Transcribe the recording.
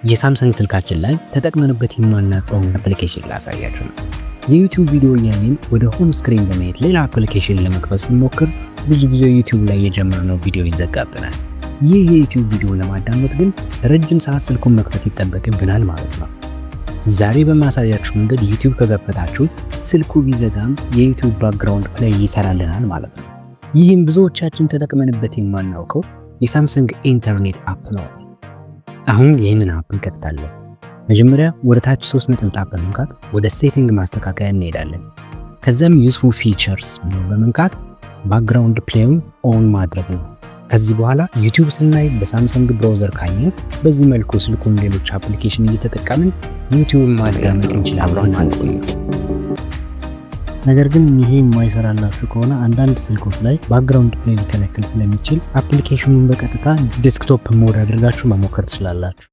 የሳምሰንግ ስልካችን ላይ ተጠቅመንበት የማናውቀውን አፕሊኬሽን ላሳያችሁ ነው። የዩቲዩብ ቪዲዮ እያየን ወደ ሆም ስክሪን በመሄድ ሌላ አፕሊኬሽን ለመክፈት ስንሞክር ብዙ ጊዜ ዩቲዩብ ላይ የጀመርነው ቪዲዮ ይዘጋብናል። ይህ የዩቲዩብ ቪዲዮ ለማዳመጥ ግን ረጅም ሰዓት ስልኩን መክፈት ይጠበቅብናል ማለት ነው። ዛሬ በማሳያችሁ መንገድ ዩቲዩብ ከከፈታችሁ ስልኩ ቢዘጋም የዩቲዩብ ባክግራውንድ ፕሌይ ይሰራልናል ማለት ነው። ይህም ብዙዎቻችን ተጠቅመንበት የማናውቀው የሳምሰንግ ኢንተርኔት አፕ ነው። አሁን ይህንን አፕ እንከፍታለን። መጀመሪያ ወደ ታች 3 ነጠብጣብ በመንካት ወደ ሴቲንግ ማስተካከያ እንሄዳለን። ከዛም ዩዝፉል ፊቸርስ ነው በመንካት ባክግራውንድ ፕሌይን ኦን ማድረግ ነው። ከዚህ በኋላ ዩቲዩብ ስናይ በሳምሰንግ ብራውዘር ካየን በዚህ መልኩ ስልኩን ሌሎች አፕሊኬሽን እየተጠቀምን ዩቲዩብ ማዳመጥ እንችላለን ማለት ነው። ነገር ግን ይሄ የማይሰራላችሁ ከሆነ አንዳንድ ስልኮች ላይ ባክግራውንድ ፕሌይ ሊከለክል ስለሚችል አፕሊኬሽኑን በቀጥታ ዴስክቶፕ ሞድ አድርጋችሁ መሞከር ትችላላችሁ።